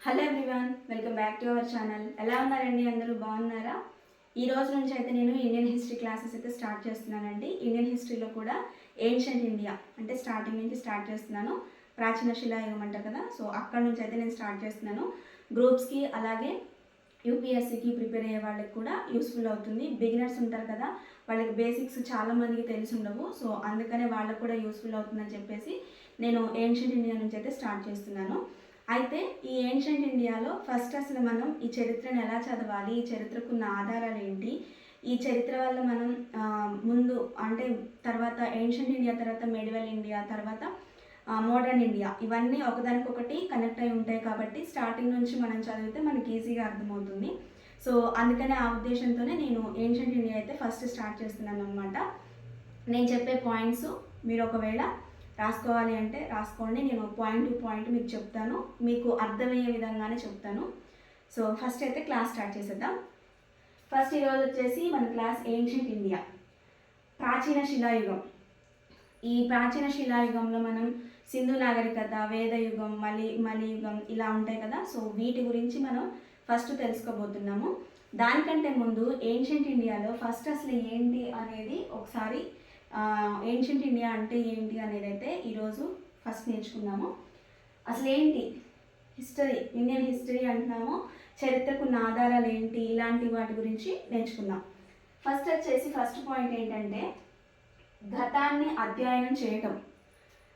Hello everyone, welcome back to our channel. ఎలా ఉన్నారండి? అందరూ బాగున్నారా? ఈ రోజు నుంచి అయితే నేను ఇండియన్ హిస్టరీ క్లాసెస్ అయితే స్టార్ట్ చేస్తున్నానండి. ఇండియన్ హిస్టరీలో కూడా ఏన్షియంట్ ఇండియా అంటే స్టార్టింగ్ నుంచి స్టార్ట్ చేస్తున్నాను. ప్రాచీన శిలాయుగం అంటారు కదా, సో అక్కడ నుంచి అయితే నేను స్టార్ట్ చేస్తున్నాను. గ్రూప్స్కి అలాగే యూపీఎస్సీకి ప్రిపేర్ అయ్యే వాళ్ళకి కూడా యూస్ఫుల్ అవుతుంది. బిగినర్స్ ఉంటారు కదా, వాళ్ళకి బేసిక్స్ చాలా మందికి తెలిసి ఉండవు. సో అందుకనే వాళ్ళకు కూడా యూస్ఫుల్ అవుతుందని చెప్పేసి నేను ఏన్షియంట్ ఇండియా నుంచి అయితే స్టార్ట్ చేస్తున్నాను. అయితే ఈ ఏన్షియంట్ ఇండియాలో ఫస్ట్ అసలు మనం ఈ చరిత్రను ఎలా చదవాలి, ఈ చరిత్రకున్న ఆధారాలు ఏంటి, ఈ చరిత్ర వల్ల మనం ముందు అంటే తర్వాత ఏన్షియంట్ ఇండియా తర్వాత మెడివల్ ఇండియా తర్వాత మోడర్న్ ఇండియా, ఇవన్నీ ఒకదానికొకటి కనెక్ట్ అయి ఉంటాయి. కాబట్టి స్టార్టింగ్ నుంచి మనం చదివితే మనకి ఈజీగా అర్థమవుతుంది. సో అందుకనే ఆ ఉద్దేశంతోనే నేను ఏన్షియంట్ ఇండియా అయితే ఫస్ట్ స్టార్ట్ చేస్తున్నాను అనమాట. నేను చెప్పే పాయింట్స్ మీరు ఒకవేళ రాసుకోవాలి అంటే రాసుకోండి. నేను పాయింట్ టు పాయింట్ మీకు చెప్తాను, మీకు అర్థమయ్యే విధంగానే చెప్తాను. సో ఫస్ట్ అయితే క్లాస్ స్టార్ట్ చేసేద్దాం. ఫస్ట్ ఈరోజు వచ్చేసి మన క్లాస్ ఏన్షియంట్ ఇండియా, ప్రాచీన శిలాయుగం. ఈ ప్రాచీన శిలాయుగంలో మనం సింధు నాగరికత, వేదయుగం, మలియుగం ఇలా ఉంటాయి కదా. సో వీటి గురించి మనం ఫస్ట్ తెలుసుకోబోతున్నాము. దానికంటే ముందు ఏన్షియంట్ ఇండియాలో ఫస్ట్ అసలు ఏంటి అనేది ఒకసారి ఏన్షియంట్ ఇండియా అంటే ఏంటి అనేది అయితే ఈరోజు ఫస్ట్ నేర్చుకున్నాము. అసలు ఏంటి హిస్టరీ, ఇండియన్ హిస్టరీ అంటున్నాము, చరిత్రకున్న ఆధారాలు ఏంటి, ఇలాంటి వాటి గురించి నేర్చుకున్నాం. ఫస్ట్ వచ్చేసి ఫస్ట్ పాయింట్ ఏంటంటే గతాన్ని అధ్యయనం చేయటం.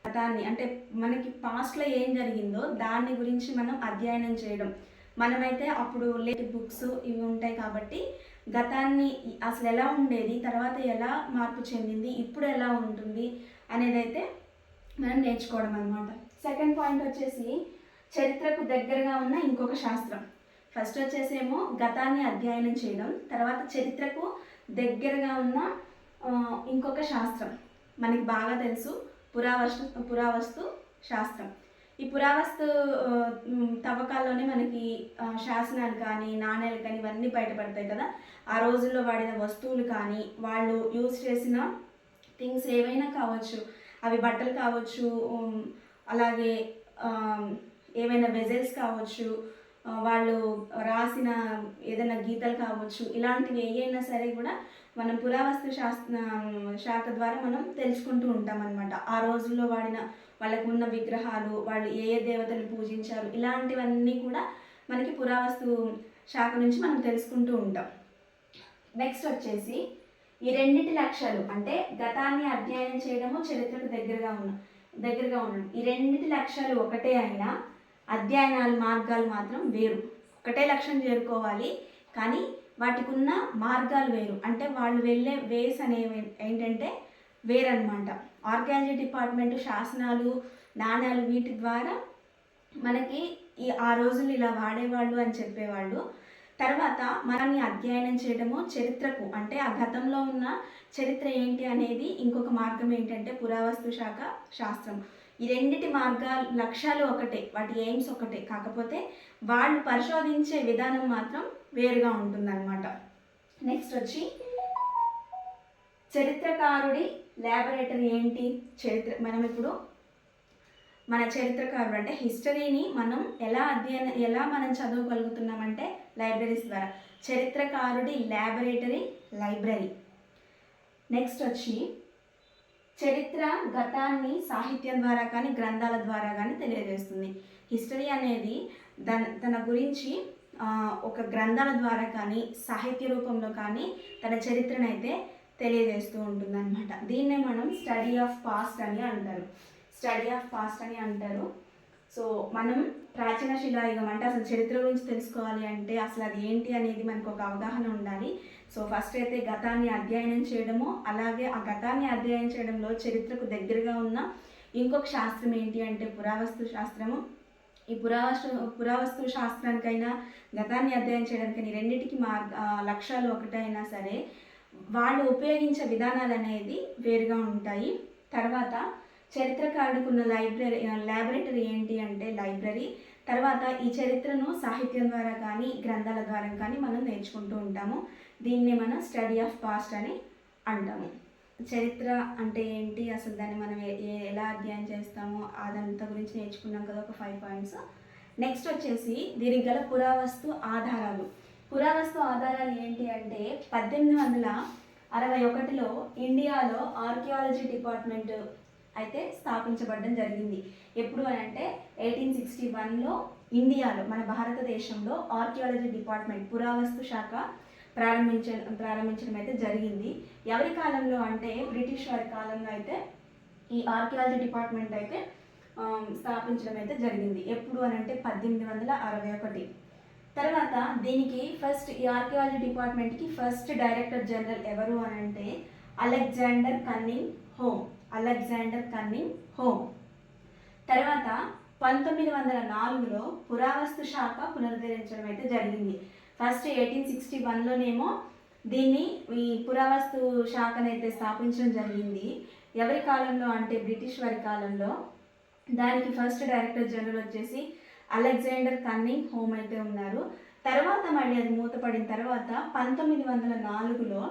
గతాన్ని అంటే మనకి పాస్ట్లో ఏం జరిగిందో దాని గురించి మనం అధ్యయనం చేయడం. మనమైతే అప్పుడు లేట్ బుక్స్ ఇవి ఉంటాయి కాబట్టి గతాన్ని అసలు ఎలా ఉండేది, తర్వాత ఎలా మార్పు చెందింది, ఇప్పుడు ఎలా ఉంటుంది అనేది అయితే మనం నేర్చుకోవడం అనమాట. సెకండ్ పాయింట్ వచ్చేసి చరిత్రకు దగ్గరగా ఉన్న ఇంకొక శాస్త్రం. ఫస్ట్ వచ్చేసేమో గతాన్ని అధ్యయనం చేయడం, తర్వాత చరిత్రకు దగ్గరగా ఉన్న ఇంకొక శాస్త్రం మనకి బాగా తెలుసు, పురావస్తు శాస్త్రం. ఈ పురావస్తు తవ్వకాల్లోనే మనకి శాసనాలు కానీ నాణేలు కానీ ఇవన్నీ బయటపడతాయి కదా. ఆ రోజుల్లో వాడిన వస్తువులు కానీ వాళ్ళు యూజ్ చేసిన థింగ్స్ ఏవైనా కావచ్చు, అవి బట్టలు కావచ్చు, అలాగే ఏవైనా వెజల్స్ కావచ్చు, వాళ్ళు రాసిన ఏదైనా గీతలు కావచ్చు, ఇలాంటివి ఏవైనా సరే కూడా మనం పురావస్తు శాఖ ద్వారా మనం తెలుసుకుంటూ ఉంటాం అనమాట. ఆ రోజుల్లో వాడిన వాళ్ళకు ఉన్న విగ్రహాలు, వాళ్ళు ఏ ఏ దేవతలు పూజించారు, ఇలాంటివన్నీ కూడా మనకి పురావస్తు శాఖ నుంచి మనం తెలుసుకుంటూ ఉంటాం. నెక్స్ట్ వచ్చేసి ఈ రెండింటి లక్ష్యాలు అంటే గతాన్ని అధ్యయనం చేయడము, చరిత్రకు దగ్గరగా ఉండడం, ఈ రెండింటి లక్ష్యాలు ఒకటే అయినా అధ్యయనాలు మార్గాలు మాత్రం వేరు. ఒకటే లక్ష్యం చేరుకోవాలి కానీ వాటికి ఉన్న మార్గాలు వేరు. అంటే వాళ్ళు వెళ్ళే వేస్ అనేవి ఏంటంటే వేరనమాట. ఆర్కియాలజీ డిపార్ట్మెంట్ శాసనాలు, నాణ్యాలు వీటి ద్వారా మనకి ఆ రోజులు ఇలా వాడేవాళ్ళు అని చెప్పేవాళ్ళు. తర్వాత మనల్ని అధ్యయనం చేయడము చరిత్రకు అంటే ఆ గతంలో ఉన్న చరిత్ర ఏంటి అనేది ఇంకొక మార్గం ఏంటంటే పురావస్తు శాఖ శాస్త్రం. ఈ రెండిటి మార్గాలు లక్ష్యాలు ఒకటే, వాటి ఎయిమ్స్ ఒకటే, కాకపోతే వాళ్ళు పరిశోధించే విధానం మాత్రం వేరుగా ఉంటుందన్నమాట. నెక్స్ట్ వచ్చి చరిత్రకారుడి ల్యాబొరేటరీ ఏంటి, మనం ఇప్పుడు మన చరిత్రకారుడు అంటే హిస్టరీని మనం ఎలా మనం చదవగలుగుతున్నామంటే లైబ్రరీస్ ద్వారా. చరిత్రకారుడి ల్యాబొరేటరీ లైబ్రరీ. నెక్స్ట్ వచ్చి చరిత్ర గతాన్ని సాహిత్యం ద్వారా కానీ గ్రంథాల ద్వారా కానీ తెలియజేస్తుంది. హిస్టరీ అనేది తన గురించి ఒక గ్రంథాల ద్వారా కానీ సాహిత్య రూపంలో కానీ తన చరిత్రను అయితే తెలియజేస్తూ ఉంటుంది అనమాట. దీన్నే మనం స్టడీ ఆఫ్ పాస్ట్ అని అంటారు. సో మనం ప్రాచీన శిలాయుగం అంటే అసలు చరిత్ర గురించి తెలుసుకోవాలి అంటే అసలు అది ఏంటి అనేది మనకు ఒక అవగాహన ఉండాలి. సో ఫస్ట్ అయితే గతాన్ని అధ్యయనం చేయడము, అలాగే ఆ గతాన్ని అధ్యయనం చేయడంలో చరిత్రకు దగ్గరగా ఉన్న ఇంకొక శాస్త్రం ఏంటి అంటే పురావస్తు శాస్త్రము. ఈ పురావస్తు శాస్త్రానికైనా గతాన్ని అధ్యయనం చేయడానికైనా రెండింటికి లక్ష్యాలు ఒకటైనా సరే వాళ్ళు ఉపయోగించే విధానాలు అనేది వేరుగా ఉంటాయి. తర్వాత చరిత్రకారుడికి ఉన్న ల్యాబొరేటరీ ఏంటి అంటే లైబ్రరీ. తర్వాత ఈ చరిత్రను సాహిత్యం ద్వారా కానీ గ్రంథాల ద్వారా కానీ మనం నేర్చుకుంటూ ఉంటాము. దీన్నే మనం స్టడీ ఆఫ్ పాస్ట్ అని అంటాము. చరిత్ర అంటే ఏంటి, అసలు దాన్ని మనం ఎలా అధ్యయనం చేస్తామో అదంతా గురించి నేర్చుకున్నాం కదా, ఒక 5 పాయింట్స్. నెక్స్ట్ వచ్చేసి దీనికి గల పురావస్తు ఆధారాలు. పురావస్తు ఆధారాలు ఏంటి అంటే 1861లో ఇండియాలో ఆర్కియాలజీ డిపార్ట్మెంట్ అయితే స్థాపించబడడం జరిగింది. ఎప్పుడు అని అంటే 1861లో ఇండియాలో మన భారతదేశంలో ఆర్కియాలజీ డిపార్ట్మెంట్ పురావస్తు శాఖ ప్రారంభించడం అయితే జరిగింది. ఎవరి కాలంలో అంటే బ్రిటిష్ వారి కాలంలో అయితే ఈ ఆర్కియాలజీ డిపార్ట్మెంట్ అయితే స్థాపించడం అయితే జరిగింది. ఎప్పుడు అని అంటే 1861. తర్వాత దీనికి ఫస్ట్ ఈ ఆర్కియాలజీ డిపార్ట్మెంట్కి ఫస్ట్ డైరెక్టర్ జనరల్ ఎవరు అని అంటే అలెగ్జాండర్ కన్నింగ్ హోమ్. తర్వాత 1904లో పురావస్తు శాఖ పునరుద్ధరించడం అయితే జరిగింది. ఫస్ట్ 1861లోనేమో దీన్ని ఈ పురావస్తు శాఖను అయితే స్థాపించడం జరిగింది. ఎవరి కాలంలో అంటే బ్రిటిష్ వారి కాలంలో. దానికి ఫస్ట్ డైరెక్టర్ జనరల్ వచ్చేసి అలెగ్జాండర్ కన్నింగ్ హోమ్ అయితే ఉన్నారు. తర్వాత మళ్ళీ అది మూతపడిన తర్వాత 1904లో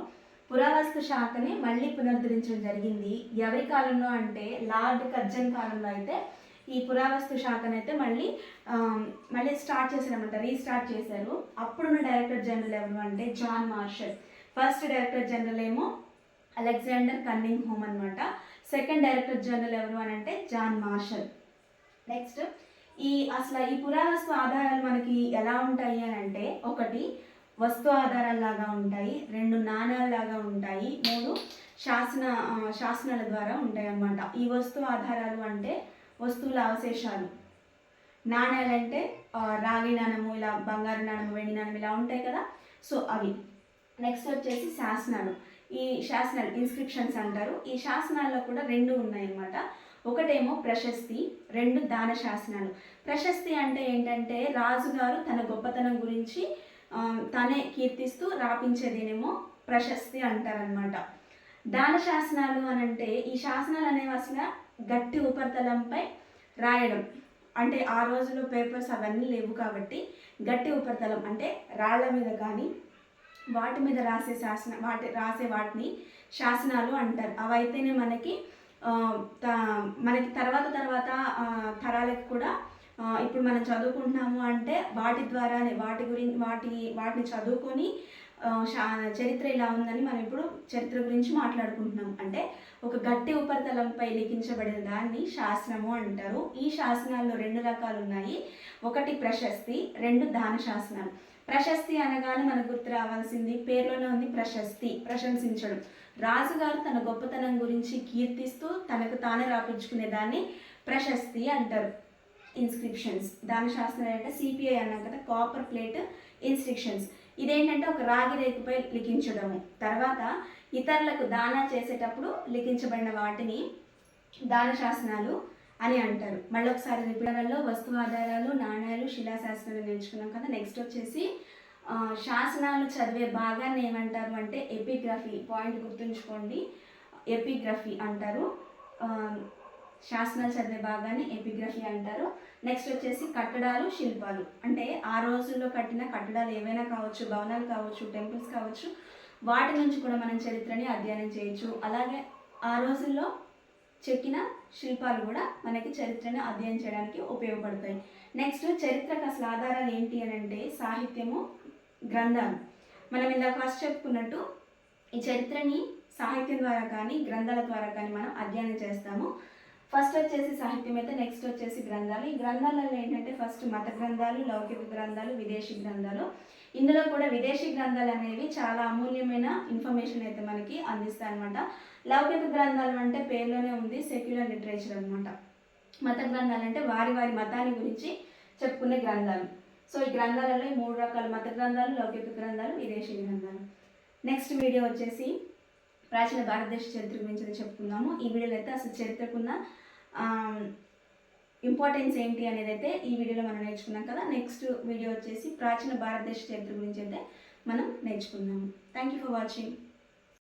పురావస్తు శాఖని మళ్ళీ పునరుద్ధరించడం జరిగింది. ఎవరి కాలంలో అంటే లార్డ్ కర్జన్ కాలంలో అయితే ఈ పురావస్తు శాఖను అయితే మళ్ళీ స్టార్ట్ చేశారన్నమాట, రీస్టార్ట్ చేశారు. అప్పుడున్న డైరెక్టర్ జనరల్ ఎవరు అంటే John Marshall. First director general ఏమో అలెగ్జాండర్ కన్నింగ్ హోమ్ అనమాట. సెకండ్ డైరెక్టర్ జనరల్ ఎవరు అని అంటే జాన్ మార్షల్. నెక్స్ట్ అసలు ఈ పురావస్తు ఆధారాలు మనకి ఎలా ఉంటాయి అని అంటే, ఒకటి వస్తు ఆధారాల్లాగా ఉంటాయి, 2 నాణ్యాలలాగా ఉంటాయి, 3 శాసనాల ద్వారా ఉంటాయి అన్నమాట. ఈ వస్తు ఆధారాలు అంటే వస్తువుల అవశేషాలు, నాణ్యాలంటే రాగి నాణము, ఇలా బంగారు నాణము, వెండి నాణం ఇలా ఉంటాయి కదా, సో అవి. నెక్స్ట్ వచ్చేసి శాసనాలు. ఈ శాసనాలు ఇన్స్క్రిప్షన్స్ అంటారు. ఈ శాసనాల్లో కూడా 2 ఉన్నాయన్నమాట. ఒకటేమో ప్రశస్తి, 2 దాన శాసనాలు. ప్రశస్తి అంటే ఏంటంటే రాజుగారు తన గొప్పతనం గురించి తనే కీర్తిస్తూ రాపించేదేనేమో ప్రశస్తి అంటారనమాట. దాన శాసనాలు అని అంటే ఈ శాసనాలు అనేవి అసలు గట్టి ఉపరితలంపై రాయడం. అంటే ఆ రోజుల్లో పేపర్స్ అవన్నీ లేవు కాబట్టి గట్టి ఉపరితలం అంటే రాళ్ల మీద కానీ వాటి మీద రాసే వాటిని శాసనాలు అంటారు. అవైతేనే మనకి తర్వాత తరాలకు కూడా ఇప్పుడు మనం చదువుకుంటున్నాము అంటే వాటి ద్వారానే వాటిని చదువుకొని చరిత్ర ఇలా ఉందని మనం ఇప్పుడు చరిత్ర గురించి మాట్లాడుకుంటున్నాం. అంటే ఒక గట్టి ఉపరితలంపై లిఖించబడిన దాన్ని శాసనము అంటారు. ఈ శాసనాల్లో 2 రకాలు ఉన్నాయి. ఒకటి ప్రశస్తి, 2 దాన శాసనాలు. ప్రశస్తి అనగానే మనకు గుర్తు రావాల్సింది పేరులోనే ఉంది, ప్రశస్తి, ప్రశంసించడం. రాజుగారు తన గొప్పతనం గురించి కీర్తిస్తూ తనకు తానే రాపించుకునే దాన్ని ప్రశస్తి అంటారు. ఇన్స్క్రిప్షన్స్, దాన శాసనాలు అంటే సిపిఐ అన్నాం కదా, కాపర్ ప్లేట్ ఇన్స్క్రిప్షన్స్. ఇదేంటంటే ఒక రాగి రేకుపై లిఖించడము. తర్వాత ఇతరులకు దానా చేసేటప్పుడు లిఖించబడిన వాటిని దాన శాసనాలు అని అంటారు. మళ్ళీ ఒకసారి రిపీటర్లో వస్తు ఆధారాలు, నాణ్యాలు, శిలాశాసనాలు నేర్చుకున్నాం కదా. నెక్స్ట్ వచ్చేసి శాసనాలు చదివే భాగాన్ని ఏమంటారు అంటే ఎపిగ్రఫీ. పాయింట్ గుర్తుంచుకోండి, ఎపిగ్రఫీ అంటారు. శాసనాలు చదివే భాగాన్ని ఎపిగ్రఫీ అంటారు. నెక్స్ట్ వచ్చేసి కట్టడాలు, శిల్పాలు. అంటే ఆ రోజుల్లో కట్టిన కట్టడాలు ఏవైనా కావచ్చు, భవనాలు కావచ్చు, టెంపుల్స్ కావచ్చు, వాటి నుంచి కూడా మనం చరిత్రని అధ్యయనం చేయొచ్చు. అలాగే ఆ రోజుల్లో చెక్కిన శిల్పాలు కూడా మనకి చరిత్రను అధ్యయనం చేయడానికి ఉపయోగపడతాయి. నెక్స్ట్ చరిత్రకు అసలు ఆధారాలు ఏంటి అని అంటే సాహిత్యము, గ్రంథాలు. మనం ఇందాక ఫస్ట్ చెప్పుకున్నట్టు ఈ చరిత్రని సాహిత్యం ద్వారా కానీ గ్రంథాల ద్వారా కానీ మనం అధ్యయనం చేస్తాము. ఫస్ట్ వచ్చేసి సాహిత్యం అయితే, నెక్స్ట్ వచ్చేసి గ్రంథాలు. ఈ గ్రంథాలలో ఏంటంటే ఫస్ట్ మత గ్రంథాలు, లౌకిక గ్రంథాలు, విదేశీ గ్రంథాలు. ఇందులో కూడా విదేశీ గ్రంథాలు అనేవి చాలా అమూల్యమైన ఇన్ఫర్మేషన్ అయితే మనకి అందిస్తాయి అనమాట. లౌకిక గ్రంథాలు అంటే పేరులోనే ఉంది, సెక్యులర్ లిటరేచర్ అనమాట. మత గ్రంథాలు అంటే వారి మతాన్ని గురించి చెప్పుకునే గ్రంథాలు. సో ఈ గ్రంథాలలో 3 రకాల మత గ్రంథాలు, లౌకిక గ్రంథాలు, విదేశీ గ్రంథాలు. నెక్స్ట్ వీడియో వచ్చేసి ప్రాచీన భారతదేశ చరిత్ర గురించి చెప్పుకుందాము. ఈ వీడియోలో అయితే అసలు చరిత్రకున్న ఇంపార్టెన్స్ ఏంటి అనేది అయితే ఈ వీడియోలో మనం నేర్చుకున్నాం కదా. నెక్స్ట్ వీడియో వచ్చేసి ప్రాచీన భారతదేశ చరిత్ర గురించి అయితే మనం నేర్చుకుందాము. Thank you for watching.